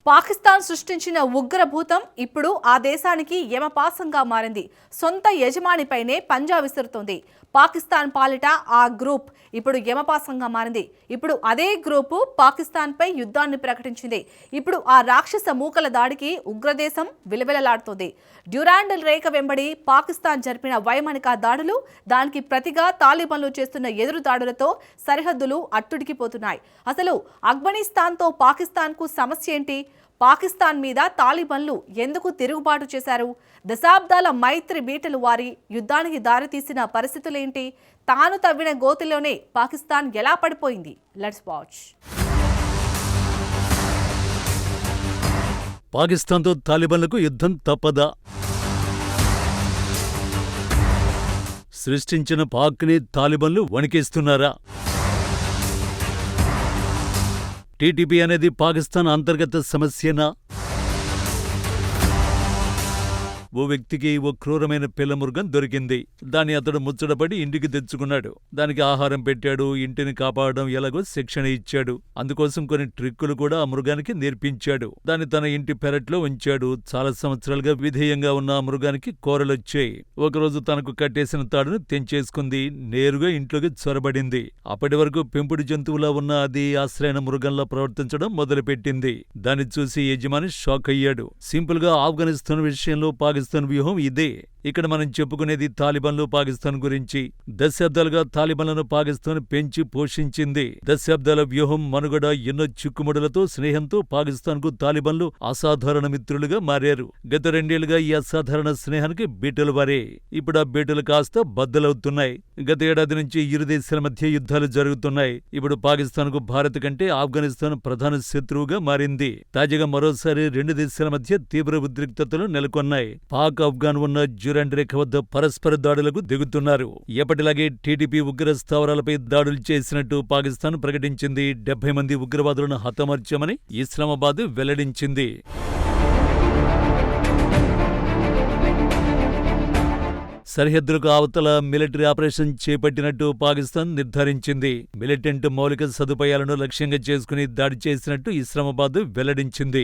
పాకిస్తాన్ సృష్టించిన ఉగ్రభూతం ఇప్పుడు ఆ దేశానికి యమపాసంగా మారింది. సొంత యజమానిపైనే పంజా విసురుతోంది. పాకిస్తాన్ పాలిట ఆ గ్రూప్ ఇప్పుడు యమపాసంగా మారింది. ఇప్పుడు అదే గ్రూపు పాకిస్తాన్పై యుద్ధాన్ని ప్రకటించింది. ఇప్పుడు ఆ రాక్షస మూకల దాడికి ఉగ్రదేశం విలవిలలాడుతోంది. డ్యూరాండ్ రేఖ వెంబడి పాకిస్తాన్ జరిపిన వైమానిక దాడులు, దానికి ప్రతిగా తాలిబాన్లు చేస్తున్న ఎదురు దాడులతో సరిహద్దులు అట్టుడికిపోతున్నాయి. అసలు ఆఫ్ఘనిస్తాన్తో పాకిస్తాన్కు సమస్య ఏంటి? పాకిస్తాన్ మీద తాలిబాన్లు ఎందుకు తిరుగుబాటు చేశారు? దశాబ్దాల మైత్రి బీటలు వారి యుద్ధానికి దారితీసిన పరిస్థితులేంటి? తాను తవ్విన గోతిలోనే పాకిస్తాన్ ఎలా పడిపోయింది? Let's watch. పాకిస్తాన్తో తాలిబాన్లకు యుద్ధం తప్పదా? సృష్టించిన పాక్ని తాలిబాన్లు వణికిస్తున్నారా? టీటీపీ అనేది పాకిస్తాన్ అంతర్గత సమస్యనా? ఓ వ్యక్తికి ఓ క్రూరమైన పిల్లమృగం దొరికింది. దాన్ని అతడు ముచ్చటపడి ఇంటికి తెచ్చుకున్నాడు. దానికి ఆహారం పెట్టాడు, ఇంటిని కాపాడడం ఎలాగో శిక్షణ ఇచ్చాడు. అందుకోసం కొన్ని ట్రిక్కులు కూడా ఆ మృగానికి నేర్పించాడు. దాన్ని తన ఇంటి పెరట్లో ఉంచాడు. చాలా సంవత్సరాలుగా విధేయంగా ఉన్న ఆ మృగానికి కోరలొచ్చాయి. ఒకరోజు తనకు కట్టేసిన తాడును తెంచేసుకుంది. నేరుగా ఇంట్లోకి చొరబడింది. అప్పటి వరకు పెంపుడు జంతువులా ఉన్న అది ఆశ్రయణ మృగంలా ప్రవర్తించడం మొదలుపెట్టింది. దాన్ని చూసి యజమాని షాక్ అయ్యాడు. సింపుల్ గా ఆఫ్ఘనిస్తాన్ విషయంలో పాకిస్తాన్ వ్యూహం ఇదే. ఇక్కడ మనం చెప్పుకునేది తాలిబాన్లు పాకిస్తాన్ గురించి. దశాబ్దాలుగా తాలిబాన్లను పాకిస్తాన్ పెంచి పోషించింది. దశాబ్దాల వ్యూహం మనుగడ, ఎన్నో చిక్కుముడులతో స్నేహంతో పాకిస్తాన్ కు తాలిబాన్లు అసాధారణ మిత్రులుగా మారారు. గత 2 ఏళ్లుగా ఈ అసాధారణ స్నేహానికి బీటలు వారే. ఇప్పుడు ఆ బీటలు కాస్త బద్దలవుతున్నాయి. గత ఏడాది నుంచి ఇరు దేశాల మధ్య యుద్ధాలు జరుగుతున్నాయి. ఇప్పుడు పాకిస్తాన్ కు భారత్ కంటే ఆఫ్ఘనిస్తాన్ ప్రధాన శత్రువుగా మారింది. తాజాగా మరోసారి 2 దేశాల మధ్య తీవ్ర ఉద్రిక్తతలు నెలకొన్నాయి. పాక్, ఆఫ్ఘాన్ ఉన్న డ్యూరాండ్ రేఖ వద్ద పరస్పర దాడులకు దిగుతున్నారు. ఎప్పటిలాగే టీటీపీ ఉగ్ర స్థావరాలపై దాడులు చేసినట్టు పాకిస్తాన్ ప్రకటించింది. 70 మంది ఉగ్రవాదులను హతమార్చామని ఇస్లామాబాద్ వెల్లడించింది. సరిహద్దులకు అవతల మిలిటరీ ఆపరేషన్ చేపట్టినట్టు పాకిస్తాన్ నిర్ధారించింది. మిలిటెంట్ మౌలిక సదుపాయాలను లక్ష్యంగా చేసుకుని దాడి చేసినట్టు ఇస్లామాబాద్ వెల్లడించింది.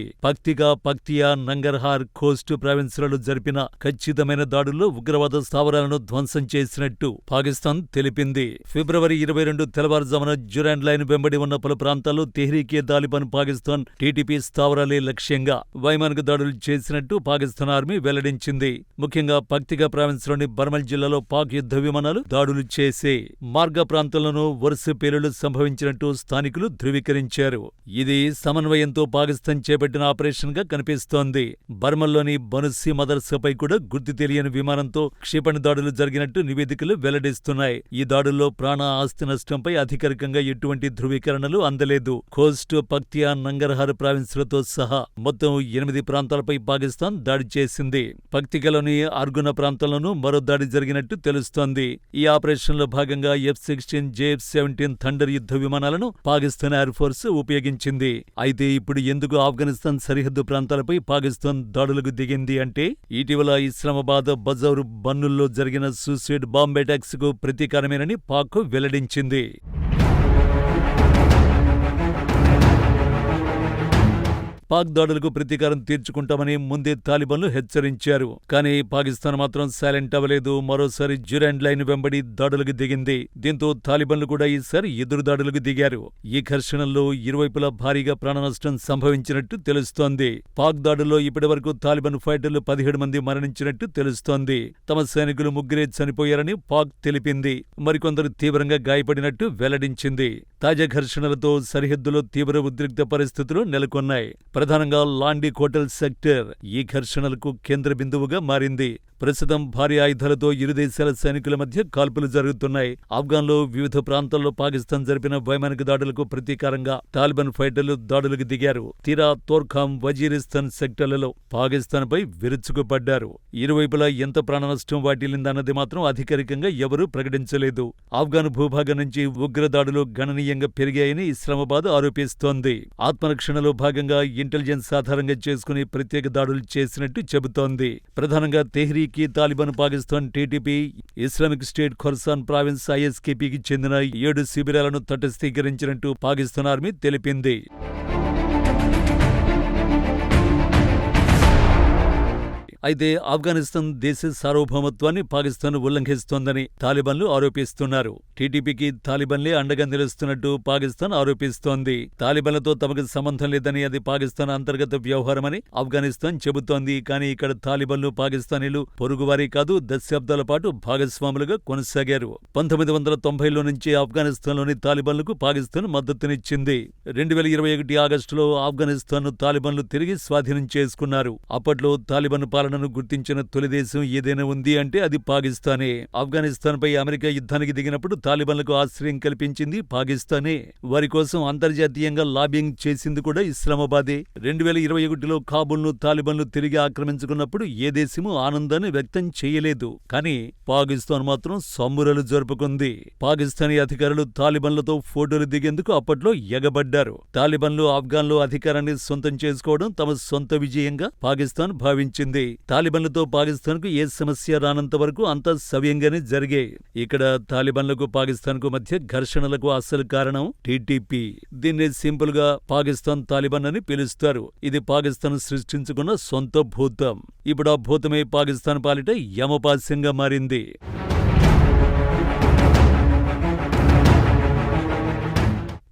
పక్తియా, నంగర్హార్, కోస్ట్ ప్రావిన్సులలో జరిపిన ఖచ్చితమైన దాడుల్లో ఉగ్రవాద స్థావరాలను ధ్వంసం చేసినట్టు పాకిస్తాన్ తెలిపింది. ఫిబ్రవరి 22 తెల్లవారుజామున డ్యూరాండ్ లైన్ వెంబడి ఉన్న పలు ప్రాంతాల్లో తెహ్రీకే తాలిబాన్ పాకిస్తాన్ టీటీపీ స్థావరాలే లక్ష్యంగా వైమానిక దాడులు చేసినట్టు పాకిస్తాన్ ఆర్మీ వెల్లడించింది. ముఖ్యంగా పక్తిగా ప్రావిన్స్లోని బర్మల్ జిల్లాలో పాక్ యుద్ధ విమానాలు దాడులు చేసే మార్గ ప్రాంతంలోనూ వరుస పేలుళ్లు సంభవించినట్టు స్థానికులు ధృవీకరించారు. ఇది సమన్వయంతో పాకిస్తాన్ చేపట్టిన ఆపరేషన్ గా కనిపిస్తోంది. బర్మల్లోని బనుస్సి మదర్సాపై కూడా గుర్తు తెలియని విమానంతో క్షిపణి దాడులు జరిగినట్టు నివేదికలు వెల్లడిస్తున్నాయి. ఈ దాడుల్లో ప్రాణ, ఆస్తి నష్టంపై అధికారికంగా ఎటువంటి ధృవీకరణలు అందలేదు. కోస్ట్, పక్తియా, నంగర్హార్ ప్రావిన్సులతో సహా మొత్తం 8 ప్రాంతాలపై పాకిస్తాన్ దాడి చేసింది. పక్తికలోని అర్గున ప్రాంతంలోనూ మరో దాడి జరిగినట్టు తెలుస్తోంది. ఈ ఆపరేషన్లో భాగంగా F-16, JF-17 థండర్ యుద్ధ విమానాలను పాకిస్తాన్ ఎయిర్ ఫోర్స్ ఉపయోగించింది. అయితే ఇప్పుడు ఎందుకు ఆఫ్ఘనిస్తాన్ సరిహద్దు ప్రాంతాలపై పాకిస్తాన్ దాడులకు దిగింది అంటే, ఇటీవల ఇస్లామాబాద్, బజౌర్, బన్నుల్లో జరిగిన సూసైడ్ బాంబ్ అటాక్స్ కు ప్రతీకారమేనని పాక్ వెల్లడించింది. పాక్ దాడులకు ప్రతీకారం తీర్చుకుంటామని ముందే తాలిబాన్లు హెచ్చరించారు. కానీ పాకిస్తాన్ మాత్రం సైలెంట్ అవ్వలేదు. మరోసారి డ్యూరాండ్ లైన్ వెంబడి దాడులకు దిగింది. దీంతో తాలిబాన్లు కూడా ఈసారి ఎదురు దాడులకు దిగారు. ఈ ఘర్షణల్లో ఇరువైపులా భారీగా ప్రాణనష్టం సంభవించినట్టు తెలుస్తోంది. పాక్ దాడుల్లో ఇప్పటివరకు తాలిబాన్ ఫైటర్లు 17 మంది మరణించినట్టు తెలుస్తోంది. తమ సైనికులు 3 చనిపోయారని పాక్ తెలిపింది. మరికొందరు తీవ్రంగా గాయపడినట్టు వెల్లడించింది. తాజా ఘర్షణలతో సరిహద్దులో తీవ్ర ఉద్రిక్త పరిస్థితులు నెలకొన్నాయి. ప్రధానంగా లాండి కోటల్ సెక్టర్ ఈ ఘర్షణలకు కేంద్ర బిందువుగా మారింది. ప్రస్తుతం భారీ ఆయుధాలతో ఇరు దేశాల సైనికుల మధ్య కాల్పులు జరుగుతున్నాయి. ఆఫ్ఘాన్లో వివిధ ప్రాంతాల్లో పాకిస్తాన్ జరిపిన వైమానిక దాడులకు ప్రతీకారంగా తాలిబాన్ ఫైటర్లు దాడులకు దిగారు. తీరా తోర్ఖాం, వజీరిస్తాన్ సెక్టర్లలో పాకిస్తాన్పై విరుచుకుపడ్డారు. ఇరువైపులా ఎంత ప్రాణనష్టం వాటిల్లిందన్నది మాత్రం అధికారికంగా ఎవరూ ప్రకటించలేదు. ఆఫ్ఘాన్ భూభాగం నుంచి ఉగ్రదాడులు గణనీయంగా పెరిగాయని ఇస్లామాబాద్ ఆరోపిస్తోంది. ఆత్మరక్షణలో భాగంగా ఇంటెలిజెన్స్ ఆధారంగా చేసుకుని ప్రత్యేక దాడులు చేసినట్టు చెబుతోంది. ప్రధానంగా Tehrik Taliban Pakistan TTP, Islamic State Khorasan Province ISKPకి చెందిన 7 శిబిరాలను తటస్థీకరించినట్టు పాకిస్తాన్ ఆర్మీ తెలిపింది. అయితే ఆఫ్ఘనిస్తాన్ దేశ సార్వభౌమత్వాన్ని పాకిస్తాన్ ఉల్లంఘిస్తోందని తాలిబాన్లు ఆరోపిస్తున్నారు. టీటీపీకి తాలిబాన్లే అండగా నిలుస్తున్నట్టు పాకిస్తాన్ ఆరోపిస్తోంది. తాలిబాన్లతో తమకు సంబంధం లేదని, అది పాకిస్తాన్ అంతర్గత వ్యవహారమని ఆఫ్ఘనిస్తాన్ చెబుతోంది. కానీ ఇక్కడ తాలిబాన్లు, పాకిస్తానీలు పొరుగువారి కాదు, దశాబ్దాల పాటు భాగస్వాములుగా కొనసాగారు. 1990లో నుంచి ఆఫ్ఘనిస్తాన్లోని తాలిబాన్లకు పాకిస్తాన్ మద్దతునిచ్చింది. 2021 ఆగస్టులో ఆఫ్ఘనిస్తాన్ను తాలిబాన్లు తిరిగి స్వాధీనం చేసుకున్నారు. అప్పట్లో తాలిబాన్ పాలనను గుర్తించిన తొలి దేశం ఏదైనా ఉంది అంటే అది పాకిస్తానే. ఆఫ్ఘనిస్తాన్పై అమెరికా యుద్ధానికి దిగినప్పుడు తాలిబాన్లకు ఆశ్రయం కల్పించింది పాకిస్తానే. వారి కోసం అంతర్జాతీయంగా లాబింగ్ చేసింది కూడా ఇస్లామాబాదే. 2021లో కాబూల్ను తాలిబాన్లు తిరిగి ఆక్రమించుకున్నప్పుడు ఏ దేశమూ ఆనందాన్ని వ్యక్తం చేయలేదు. కానీ పాకిస్తాన్ మాత్రం సంబురాలు జరుపుకుంది. పాకిస్తానీ అధికారులు తాలిబాన్లతో ఫోటోలు దిగేందుకు అప్పట్లో ఎగబడ్డారు. తాలిబాన్లు ఆఫ్ఘన్లో అధికారాన్ని సొంతం చేసుకోవడం తమ సొంత విజయంగా పాకిస్తాన్ భావించింది. తాలిబాన్లతో పాకిస్తాన్కు ఏ సమస్య రానంత వరకు అంతా సవ్యంగానే జరిగాయి. ఇక్కడ తాలిబాన్లకు పాకిస్తాన్కు మధ్య ఘర్షణలకు అసలు కారణం టీటీపీ. దీన్ని సింపుల్ గా పాకిస్తాన్ తాలిబాన్ అని పిలుస్తారు. ఇది పాకిస్తాన్ సృష్టించుకున్న సొంత భూతం. ఇప్పుడు ఆ భూతమే పాకిస్తాన్ పాలిట యమపాస్యంగా మారింది.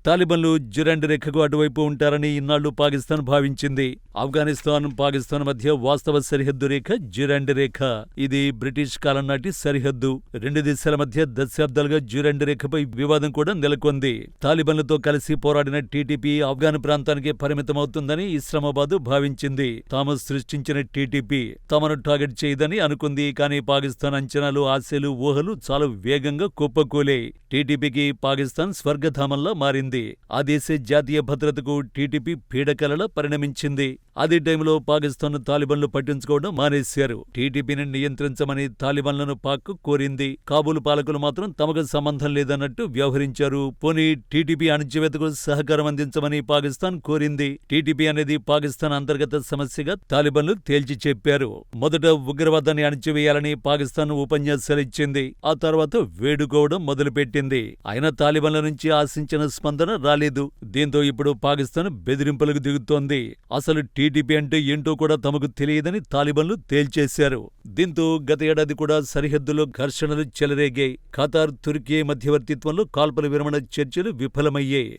తాలిబాన్లు డ్యూరాండ్ రేఖకు అటువైపు ఉంటారని ఇన్నాళ్లు పాకిస్తాన్ భావించింది. ఆఫ్ఘనిస్తాన్, పాకిస్తాన్ మధ్య వాస్తవ సరిహద్దు రేఖ డ్యూరాండ్ రేఖ. ఇది బ్రిటిష్ కాలం నాటి సరిహద్దు. రెండు దేశాల మధ్య దశాబ్దాలుగా డ్యూరాండ్ రేఖపై వివాదం కూడా నెలకొంది. తాలిబాన్లతో కలిసి పోరాడిన టీటీపీ ఆఫ్ఘన్ ప్రాంతానికి పరిమితమవుతుందని ఇస్లామాబాద్ భావించింది. తాము సృష్టించిన టీటీపీ తమను టార్గెట్ చేయదని అనుకుంది. కానీ పాకిస్తాన్ అంచనాలు, ఆశలు, ఊహలు చాలా వేగంగా కుప్పకూలే. టీటీపీకి పాకిస్తాన్ స్వర్గధామంలా మారింది. ఆ దేశ జాతీయ భద్రతకు టీటీపీ పీడకలలా పరిణమించింది. అదే టైంలో పాకిస్తాన్ తాలిబాన్లు పట్టించుకోవడం మానేశారు. టీటీపీని నియంత్రించమని తాలిబాన్లను పాక్ కోరింది. కాబూల్ పాలకులు మాత్రం తమకు సంబంధం లేదన్నట్టు వ్యవహరించారు. పోనీ టీటీపీ అణచివేతకు సహకారం అందించమని పాకిస్తాన్ కోరింది. టీటీపీ అనేది పాకిస్తాన్ అంతర్గత సమస్యగా తాలిబాన్లు తేల్చి చెప్పారు. మొదట ఉగ్రవాదాన్ని అణచివేయాలని పాకిస్తాన్ ఉపన్యాసాలిచ్చింది. ఆ తర్వాత వేడుకోవడం మొదలుపెట్టింది. అయినా తాలిబాన్ల నుంచి ఆశించిన స్పందన రాలేదు. దీంతో ఇప్పుడు పాకిస్తాన్ బెదిరింపులకు దిగుతోంది. అసలు టీటీపీ అంటే ఏంటో కూడా తమకు తెలియదని తాలిబాన్లు తేల్చేశారు. దీంతో గత ఏడాది కూడా సరిహద్దులో ఘర్షణలు చెలరేగాయి. ఖతార్, తుర్కీ మధ్యవర్తిత్వంలో కాల్పుల విరమణ చర్చలు విఫలమయ్యాయి.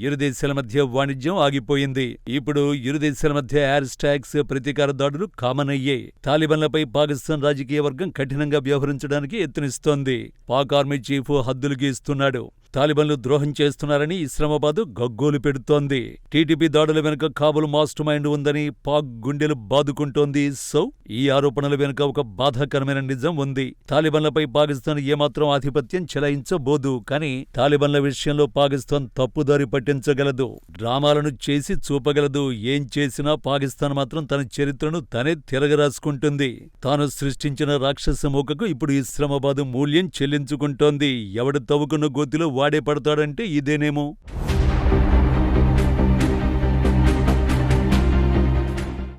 ఇరు దేశాల మధ్య వాణిజ్యం ఆగిపోయింది. ఇప్పుడు ఇరు దేశాల మధ్య ఎయిర్ స్ట్రైక్స్, ప్రతీకార దాడులు కామన్ అయ్యాయి. తాలిబాన్లపై పాకిస్తాన్ రాజకీయ వర్గం కఠినంగా వ్యవహరించడానికి యత్నిస్తోంది. పాక్ ఆర్మీ చీఫ్ హద్దులు గీస్తున్నాడు. తాలిబాన్లు ద్రోహం చేస్తున్నారని ఇస్లామాబాద్ గగ్గోలు పెడుతోంది. టీటీపీ దాడుల వెనుక కాబూల్ మాస్టర్ మైండ్ ఉందని పాక్ గుండెలు బాదుకుంటోంది. సో ఈ ఆరోపణల వెనుక ఒక బాధాకరమైన నిజం ఉంది. తాలిబాన్లపై పాకిస్తాన్ ఏమాత్రం ఆధిపత్యం చెలాయించబోదు. కానీ తాలిబాన్ల విషయంలో పాకిస్తాన్ తప్పుదారి పట్టించగలదు, డ్రామాలను చేసి చూపగలదు. ఏం చేసినా పాకిస్తాన్ మాత్రం తన చరిత్రను తనే తిరగరాసుకుంటుంది. తాను సృష్టించిన రాక్షస మూకకు ఇప్పుడు ఇస్లామాబాద్ మూల్యం చెల్లించుకుంటోంది. ఎవడు తవ్వుకున్న గోతిలో వాడే పడతాడంటే ఇదేనేమో.